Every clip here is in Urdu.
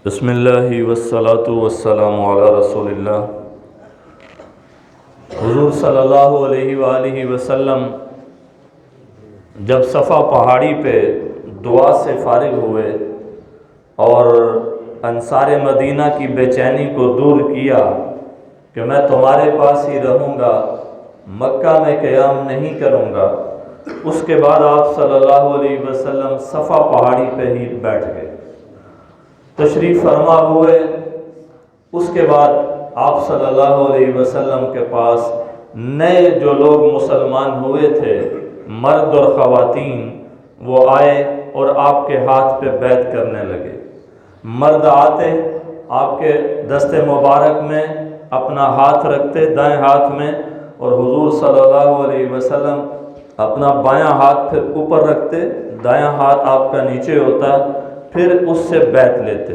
بسم اللہ والصلاة والسلام علی رسول اللہ۔ حضور صلی اللہ علیہ وآلہ وسلم جب صفا پہاڑی پہ دعا سے فارغ ہوئے اور انصار مدینہ کی بے چینی کو دور کیا کہ میں تمہارے پاس ہی رہوں گا، مکہ میں قیام نہیں کروں گا، اس کے بعد آپ صلی اللہ علیہ وسلم صفا پہاڑی پہ ہی بیٹھ گئے، تشریف فرما ہوئے۔ اس کے بعد آپ صلی اللہ علیہ وسلم کے پاس نئے جو لوگ مسلمان ہوئے تھے، مرد اور خواتین، وہ آئے اور آپ کے ہاتھ پہ بیعت کرنے لگے۔ مرد آتے، آپ کے دست مبارک میں اپنا ہاتھ رکھتے دائیں ہاتھ میں، اور حضور صلی اللہ علیہ وسلم اپنا بایاں ہاتھ پھر اوپر رکھتے، دایاں ہاتھ آپ کا نیچے ہوتا، پھر اس سے بیعت لیتے۔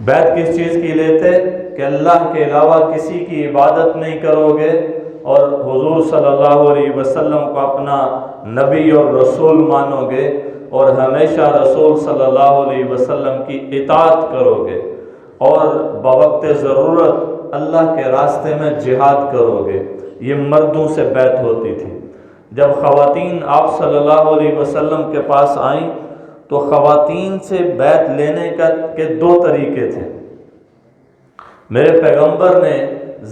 بیعت کس چیز کی لیتے؟ کہ اللہ کے علاوہ کسی کی عبادت نہیں کرو گے، اور حضور صلی اللہ علیہ وسلم کو اپنا نبی اور رسول مانو گے، اور ہمیشہ رسول صلی اللہ علیہ وسلم کی اطاعت کرو گے، اور بوقت ضرورت اللہ کے راستے میں جہاد کرو گے۔ یہ مردوں سے بیعت ہوتی تھی۔ جب خواتین آپ صلی اللہ علیہ وسلم کے پاس آئیں تو خواتین سے بیعت لینے کے دو طریقے تھے۔ میرے پیغمبر نے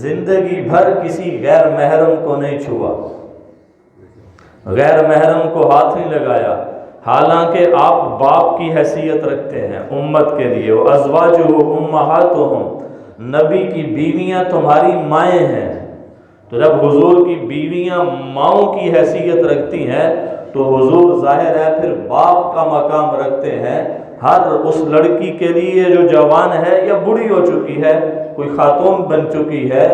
زندگی بھر کسی غیر محرم کو نہیں چھوا، غیر محرم کو ہاتھ نہیں لگایا، حالانکہ آپ باپ کی حیثیت رکھتے ہیں امت کے لیے۔ وَأَزْوَاجُهُ أُمَّهَاتُهُمْ، نبی کی بیویاں تمہاری مائیں ہیں، تو جب حضور کی بیویاں ماؤں کی حیثیت رکھتی ہیں تو حضور ظاہر ہے پھر باپ کا مقام رکھتے ہیں۔ ہر اس لڑکی کے لیے جو جوان ہے یا بوڑھی ہو چکی ہے، کوئی خاتون بن چکی ہے،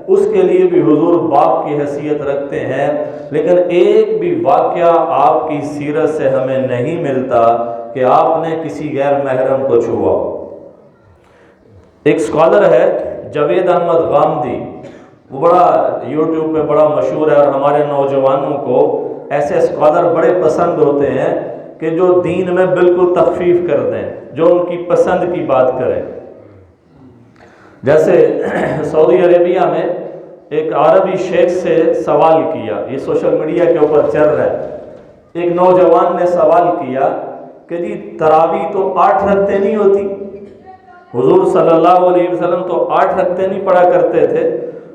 اس کے لیے بھی حضور باپ کی حیثیت رکھتے ہیں۔ لیکن ایک بھی واقعہ آپ کی سیرت سے ہمیں نہیں ملتا کہ آپ نے کسی غیر محرم کو چھوا۔ ایک سکالر ہے جاوید احمد غامدی، وہ بڑا یوٹیوب پہ بڑا مشہور ہے، اور ہمارے نوجوانوں کو ایسے اسکالر بڑے پسند ہوتے ہیں کہ جو دین میں بالکل تخفیف کر دیں، جو ان کی پسند کی بات کریں۔ جیسے سعودی عربیہ میں ایک عربی شیخ سے سوال کیا، یہ سوشل میڈیا کے اوپر چل رہا ہے۔ ایک نوجوان نے سوال کیا کہ جی تراویح تو 8 رکعتیں نہیں ہوتی؟ حضور صلی اللہ علیہ وسلم تو 8 رکعتیں نہیں پڑھا کرتے تھے۔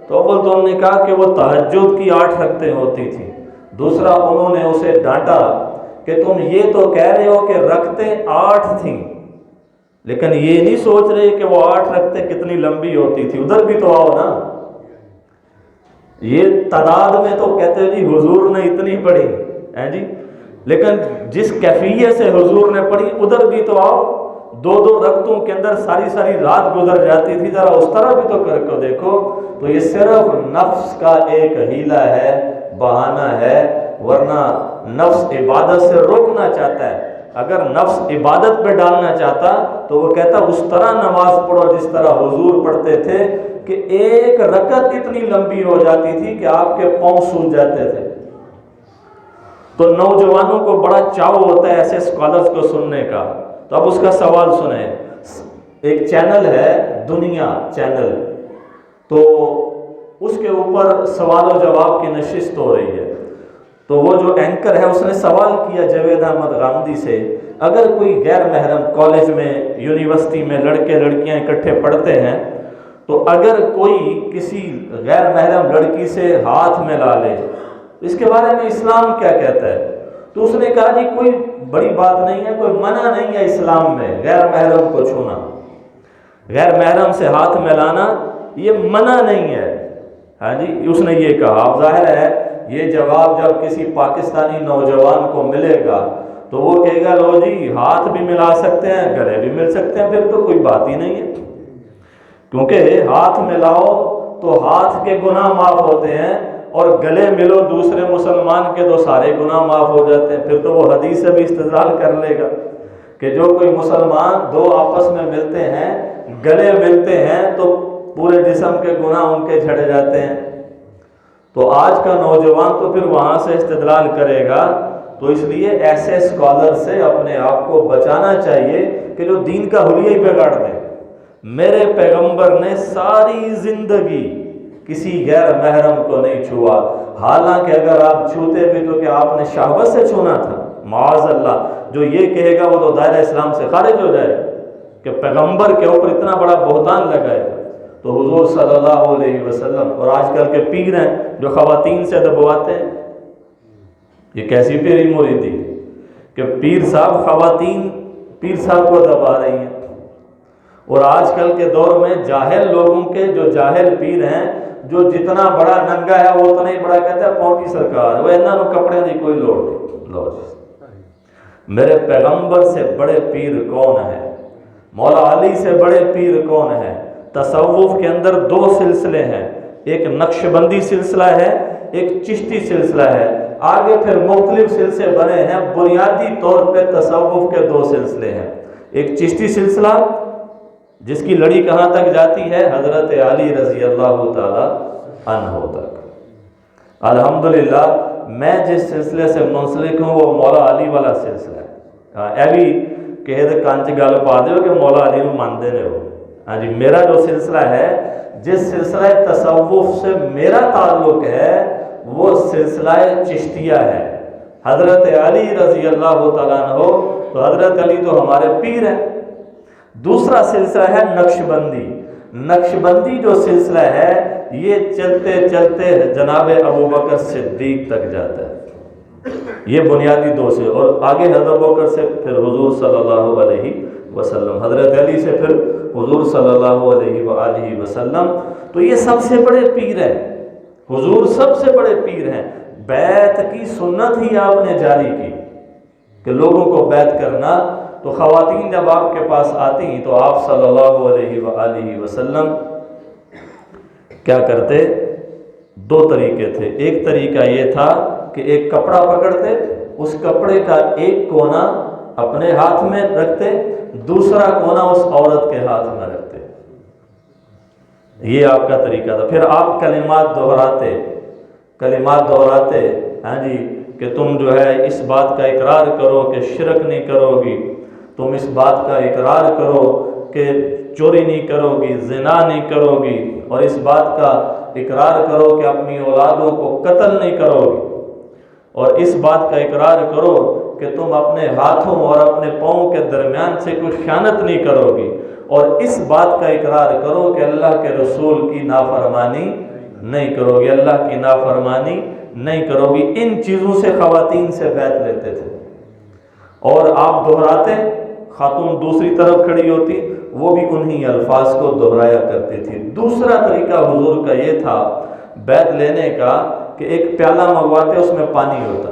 تو اول تو انہوں نے کہا کہ وہ تہجد کی 8 رکعتیں ہوتی تھیں۔ دوسرا انہوں نے اسے ڈانٹا کہ تم یہ تو کہہ رہے ہو کہ رکعتیں 8 تھیں، لیکن یہ نہیں سوچ رہے کہ وہ 8 رکعتیں کتنی لمبی ہوتی تھی، ادھر بھی تو آؤ نا۔ یہ تعداد میں تو کہتے جی حضور نے اتنی پڑھی ہے جی، لیکن جس کیفیت سے حضور نے پڑھی ادھر بھی تو آؤ۔ 2 رکعتوں کے اندر ساری ساری رات گزر جاتی تھی، ذرا اس طرح بھی تو کر کے دیکھو۔ تو یہ صرف نفس کا ایک حیلہ ہے، بہانہ ہے، ورنہ نفس عبادت سے روکنا چاہتا ہے۔ اگر نفس عبادت پہ ڈالنا چاہتا تو وہ کہتا اس طرح نماز پڑھو جس طرح حضور پڑھتے تھے، کہ 1 رکعت اتنی لمبی ہو جاتی تھی کہ آپ کے پاؤں سوج جاتے تھے۔ تو نوجوانوں کو بڑا چاؤ ہوتا ہے ایسے اسکالرز کو سننے کا۔ تو اب اس کا سوال سنیں۔ ایک چینل ہے دنیا چینل، تو اس کے اوپر سوال و جواب کی نشست ہو رہی ہے۔ تو وہ جو اینکر ہے اس نے سوال کیا جاوید احمد غامدی سے، اگر کوئی غیر محرم کالج میں، یونیورسٹی میں لڑکے لڑکیاں اکٹھے پڑھتے ہیں، تو اگر کوئی کسی غیر محرم لڑکی سے ہاتھ ملا لے، اس کے بارے میں اسلام کیا کہتا ہے؟ تو اس نے کہا جی کوئی بڑی بات نہیں ہے، کوئی منع نہیں ہے اسلام میں غیر محرم کو چھونا، غیر محرم سے ہاتھ ملانا یہ منع نہیں ہے۔ ہاں جی، اس نے یہ کہا۔ اب ظاہر ہے یہ جواب جب کسی پاکستانی نوجوان کو ملے گا تو وہ کہے گا لو جی ہاتھ بھی ملا سکتے ہیں، گلے بھی مل سکتے ہیں، پھر تو کوئی بات ہی نہیں ہے، کیونکہ ہاتھ ملاؤ تو ہاتھ کے گناہ معاف ہوتے ہیں، اور گلے ملو دوسرے مسلمان کے تو سارے گناہ معاف ہو جاتے ہیں۔ پھر تو وہ حدیث سے بھی استدلال کر لے گا کہ جو کوئی مسلمان 2 آپس میں ملتے ہیں، گلے ملتے ہیں، تو پورے جسم کے گناہ ان کے جھڑ جاتے ہیں۔ تو آج کا نوجوان تو پھر وہاں سے استدلال کرے گا۔ تو اس لیے ایسے اسکالر سے اپنے آپ کو بچانا چاہیے کہ جو دین کا حلیہ ہی بگاڑ دیں۔ میرے پیغمبر نے ساری زندگی کسی غیر محرم کو نہیں چھوا، حالانکہ اگر آپ چھوتے بھی تو کیا آپ نے شہوت سے چھونا تھا؟ معاذ اللہ، جو یہ کہے گا وہ تو دائرہ اسلام سے خارج ہو جائے گا کہ پیغمبر کے اوپر اتنا بڑا بہتان لگائے گا۔ تو حضور صلی اللہ علیہ وسلم، اور آج کل کے پیر ہیں جو خواتین سے دبواتے ہیں، یہ کیسی پیری مریدی کہ پیر صاحب کو دبا رہی ہیں۔ اور آج کل کے دور میں جاہل لوگوں کے جو جاہل پیر ہیں، جو جتنا بڑا ننگا ہے وہ اتنا ہی بڑا کہتا ہے پونٹی سرکار، وہ انہوں کپڑے دی کوئی لوڑ نہیں۔ لو جی، میرے پیغمبر سے بڑے پیر کون ہے؟ مولا علی سے بڑے پیر کون ہیں؟ تصوف کے اندر دو سلسلے ہیں، ایک نقش بندی سلسلہ ہے، ایک چشتی سلسلہ ہے، آگے پھر مختلف سلسلے بنے ہیں، بنیادی طور پہ تصوف کے دو سلسلے ہیں۔ ایک چشتی سلسلہ جس کی لڑی کہاں تک جاتی ہے؟ حضرت علی رضی اللہ تعالی عنہ تک۔ الحمدللہ میں جس سلسلے سے منسلک ہوں وہ مولا علی والا سلسلہ ہے۔ اے بھی کہ کانچ گل پا دیو کہ مولا علی نوں مانتے نے ہو۔ ہاں جی، میرا جو سلسلہ ہے، جس سلسلہ تصوف سے میرا تعلق ہے وہ سلسلہ چشتیہ ہے۔ حضرت علی رضی اللہ تعالیٰ عنہ، تو حضرت علی تو ہمارے پیر ہیں۔ دوسرا سلسلہ ہے نقش بندی۔ نقش بندی جو سلسلہ ہے یہ چلتے چلتے جناب ابو بکر صدیق تک جاتا ہے۔ یہ بنیادی دو سے، اور آگے حضرت ابو بکر سے پھر حضور صلی اللہ علیہ وسلم، حضرت علی سے پھر حضور صلی اللہ علیہ وآلہ وسلم۔ تو یہ سب سے بڑے پیر ہیں، حضور سب سے بڑے پیر ہیں۔ بیعت کی سنت ہی آپ نے جاری کی کہ لوگوں کو بیعت کرنا۔ تو خواتین جب آپ کے پاس آتی ہیں تو آپ صلی اللہ علیہ وآلہ وسلم کیا کرتے؟ دو طریقے تھے۔ ایک طریقہ یہ تھا کہ ایک کپڑا پکڑتے، اس کپڑے کا ایک کونا اپنے ہاتھ میں رکھتے، دوسرا کونا اس عورت کے ہاتھ میں رکھتے۔ یہ آپ کا طریقہ تھا۔ پھر آپ کلمات دہراتے، ہاں جی، کہ تم جو ہے اس بات کا اقرار کرو کہ شرک نہیں کرو گی، تم اس بات کا اقرار کرو کہ چوری نہیں کرو گی، زنا نہیں کرو گی، اور اس بات کا اقرار کرو کہ اپنی اولادوں کو قتل نہیں کرو گی، اور اس بات کا اقرار کرو کہ تم اپنے ہاتھوں اور اپنے پاؤں کے درمیان سے کوئی خیانت نہیں کرو گی، اور اس بات کا اقرار کرو کہ اللہ کے رسول کی نافرمانی نہیں کرو گی، اللہ کی نافرمانی نہیں کرو گی۔ ان چیزوں سے خواتین سے بیعت لیتے تھے، اور آپ دہراتے، خاتون دوسری طرف کھڑی ہوتی، وہ بھی انہی الفاظ کو دہرایا کرتی تھی۔ دوسرا طریقہ حضور کا یہ تھا بیعت لینے کا کہ ایک پیالہ منگواتے، اس میں پانی ہوتا،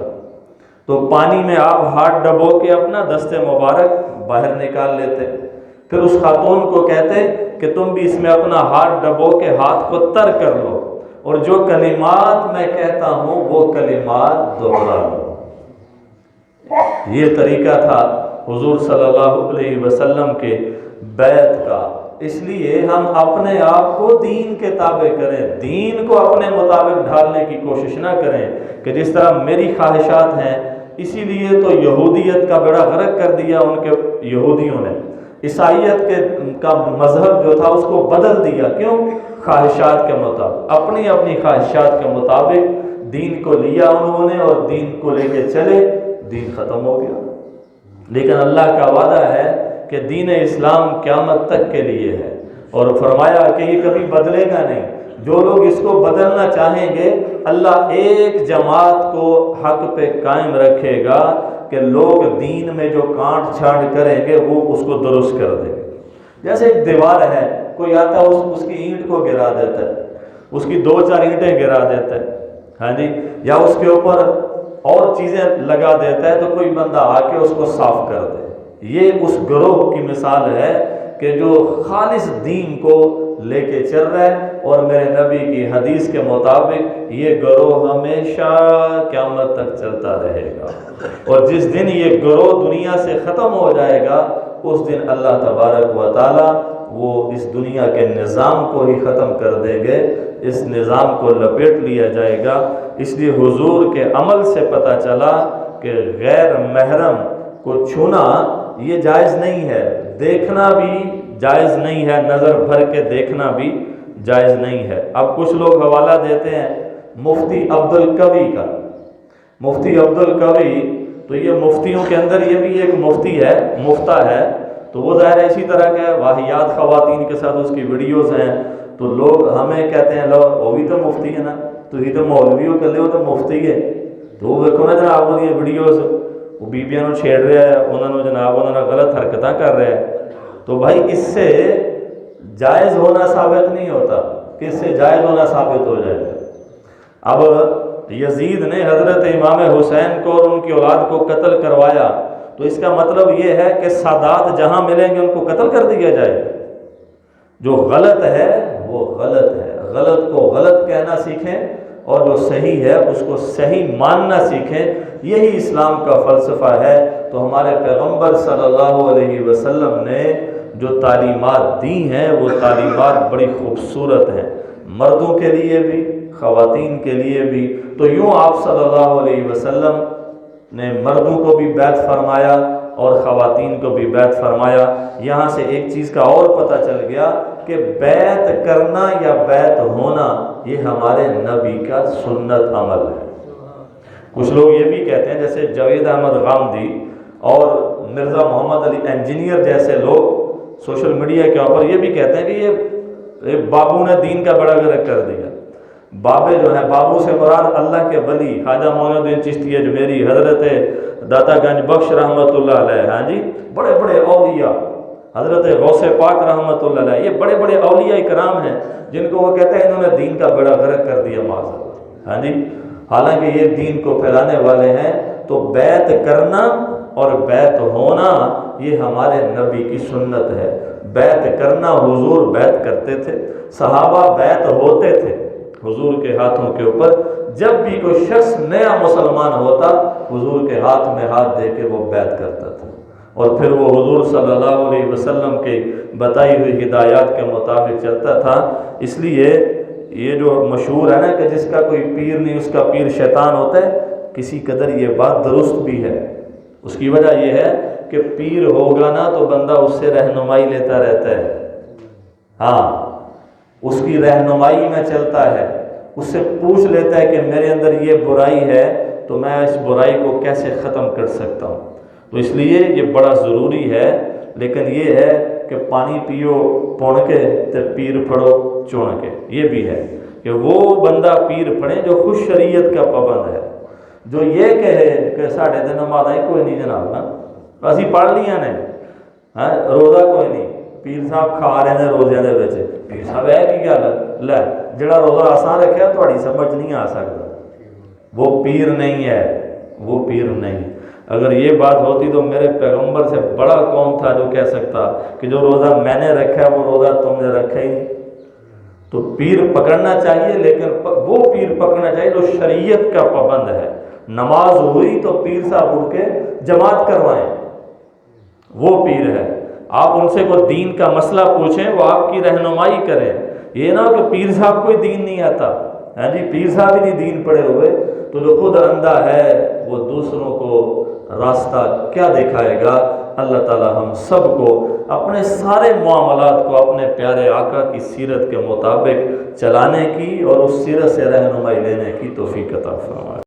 تو پانی میں آپ ہاتھ ڈبو کے اپنا دست مبارک باہر نکال لیتے، پھر اس خاتون کو کہتے کہ تم بھی اس میں اپنا ہاتھ ڈبو کے ہاتھ کو تر کر لو، اور جو کلمات میں کہتا ہوں وہ کلمات دہرا لو۔ یہ طریقہ تھا حضور صلی اللہ علیہ وسلم کے بیعت کا۔ اس لیے ہم اپنے آپ کو دین کے تابع کریں، دین کو اپنے مطابق ڈھالنے کی کوشش نہ کریں کہ جس طرح میری خواہشات ہیں۔ اسی لیے تو یہودیت کا بیڑا غرق کر دیا ان کے یہودیوں نے، عیسائیت کا مذہب جو تھا اس کو بدل دیا۔ کیوں؟ خواہشات کے مطابق، اپنی اپنی خواہشات کے مطابق دین کو لیا انہوں نے، اور دین کو لے کے چلے، دین ختم ہو گیا۔ لیکن اللہ کا وعدہ ہے کہ دین اسلام قیامت تک کے لیے ہے، اور فرمایا کہ یہ کبھی بدلے گا نہیں۔ جو لوگ اس کو بدلنا چاہیں گے، اللہ ایک جماعت کو حق پہ قائم رکھے گا کہ لوگ دین میں جو کانٹ چھانٹ کریں گے وہ اس کو درست کر دیں گے۔ جیسے ایک دیوار ہے، کوئی آتا ہے اس کی اینٹ کو گرا دیتا ہے، اس کی دو چار اینٹیں گرا دیتا ہے، ہاں جی، یا اس کے اوپر اور چیزیں لگا دیتا ہے، تو کوئی بندہ آ کے اس کو صاف کر دے۔ یہ اس گروہ کی مثال ہے کہ جو خالص دین کو لے کے چل رہا ہے، اور میرے نبی کی حدیث کے مطابق یہ گروہ ہمیشہ قیامت تک چلتا رہے گا، اور جس دن یہ گروہ دنیا سے ختم ہو جائے گا اس دن اللہ تبارک و تعالی وہ اس دنیا کے نظام کو ہی ختم کر دیں گے، اس نظام کو لپیٹ لیا جائے گا۔ اس لیے حضور کے عمل سے پتہ چلا کہ غیر محرم کو چھونا یہ جائز نہیں ہے۔ دیکھنا بھی جائز نہیں ہے، نظر بھر کے دیکھنا بھی جائز نہیں ہے۔ اب کچھ لوگ حوالہ دیتے ہیں مفتی عبد القوی کا، مفتی عبد القوی، تو یہ مفتیوں کے اندر یہ بھی ایک مفتی ہے، مفتہ ہے، تو وہ ظاہر ہے اسی طرح کا واہیات خواتین کے ساتھ اس کی ویڈیوز ہیں، تو لوگ ہمیں کہتے ہیں لو وہ بھی تو مفتی ہے نا، تو یہ تو مولویوں کر لے وہ تو مفتی ہے، تو وہ دیکھو نا جناب وہ یہ ویڈیوز وہ بیبیاں نو چھیڑ رہا ہے، انہوں نے جناب انہوں نے غلط حرکتیں کر رہا ہے، تو بھائی اس سے جائز ہونا ثابت نہیں ہوتا کہ اس سے جائز ہونا ثابت ہو جائے گا۔ اب یزید نے حضرت امام حسین کو اور ان کی اولاد کو قتل کروایا، تو اس کا مطلب یہ ہے کہ سادات جہاں ملیں گے ان کو قتل کر دیا جائے گا۔ جو غلط ہے وہ غلط ہے، غلط کو غلط کہنا سیکھیں اور جو صحیح ہے اس کو صحیح ماننا سیکھیں، یہی اسلام کا فلسفہ ہے۔ تو ہمارے پیغمبر صلی اللہ علیہ وسلم نے جو تعلیمات دی ہیں وہ تعلیمات بڑی خوبصورت ہیں، مردوں کے لیے بھی خواتین کے لیے بھی۔ تو یوں آپ صلی اللہ علیہ وسلم نے مردوں کو بھی بیعت فرمایا اور خواتین کو بھی بیعت فرمایا۔ یہاں سے ایک چیز کا اور پتہ چل گیا کہ بیعت کرنا یا بیعت ہونا یہ ہمارے نبی کا سنت عمل ہے۔ کچھ لوگ یہ بھی کہتے ہیں جیسے جاوید احمد غامدی اور مرزا محمد علی انجینئر جیسے لوگ سوشل میڈیا کے اوپر یہ بھی کہتے ہیں کہ یہ بابو نے دین کا بڑا غرق کر دیا۔ بابے جو ہیں، بابو سے مراد اللہ کے ولی خواجہ معین الدین چشتی اجمیری، حضرت داتا گنج بخش رحمۃ اللہ علیہ، ہاں جی، بڑے بڑے اولیاء، حضرت غوث پاک رحمۃ اللہ علیہ، یہ بڑے بڑے اولیاء کرام ہیں جن کو وہ کہتے ہیں انہوں نے دین کا بڑا غرق کر دیا معاذ اللہ، ہاں جی، حالانکہ یہ دین کو پھیلانے والے ہیں۔ تو بیعت کرنا اور بیعت ہونا یہ ہمارے نبی کی سنت ہے۔ بیعت کرنا، حضور بیعت کرتے تھے، صحابہ بیعت ہوتے تھے حضور کے ہاتھوں کے اوپر۔ جب بھی کوئی شخص نیا مسلمان ہوتا حضور کے ہاتھ میں ہاتھ دے کے وہ بیعت کرتا تھا، اور پھر وہ حضور صلی اللہ علیہ وسلم کی بتائی ہوئی ہدایات کے مطابق چلتا تھا۔ اس لیے یہ جو مشہور ہے نا کہ جس کا کوئی پیر نہیں اس کا پیر شیطان ہوتا ہے، کسی قدر یہ بات درست بھی ہے۔ اس کی وجہ یہ ہے کہ پیر ہوگا نا تو بندہ اس سے رہنمائی لیتا رہتا ہے، ہاں اس کی رہنمائی میں چلتا ہے، اس سے پوچھ لیتا ہے کہ میرے اندر یہ برائی ہے تو میں اس برائی کو کیسے ختم کر سکتا ہوں۔ تو اس لیے یہ بڑا ضروری ہے۔ لیکن یہ ہے کہ پانی پیو پون کے تے پیر پھڑو چون کے، یہ بھی ہے کہ وہ بندہ پیر پھڑے جو خود شریعت کا پابند ہے، جو یہ کہے کہ ساڑھے دن نماز کوئی نہیں جناب نا اسی پڑھ لیا نے، روزہ کوئی نہیں، پیر صاحب کھا رہے ہیں روزے دے وچ، پیر صاحب ہے کی گل لے جڑا روزہ آسان رکھیا تھوڑی سمجھ نہیں آ سکتا، وہ پیر نہیں ہے، وہ پیر نہیں۔ اگر یہ بات ہوتی تو میرے پیغمبر سے بڑا کون تھا جو کہہ سکتا کہ جو روزہ میں نے رکھا وہ روزہ تم نے رکھا ہی نہیں۔ تو پیر پکڑنا چاہیے، لیکن وہ پیر پکڑنا چاہیے جو شریعت کا پابند ہے۔ نماز ہوئی تو پیر صاحب اٹھ کے جماعت کروائیں، وہ پیر ہے۔ آپ ان سے کوئی دین کا مسئلہ پوچھیں، وہ آپ کی رہنمائی کریں۔ یہ نہ ہو کہ پیر صاحب کوئی دین نہیں آتا، ہاں جی، پیر صاحب ہی نہیں دین پڑھے ہوئے تو جو خود اندھا ہے وہ دوسروں کو راستہ کیا دکھائے گا۔ اللہ تعالی ہم سب کو اپنے سارے معاملات کو اپنے پیارے آقا کی سیرت کے مطابق چلانے کی اور اس سیرت سے رہنمائی لینے کی توفیق عطا فرمائے۔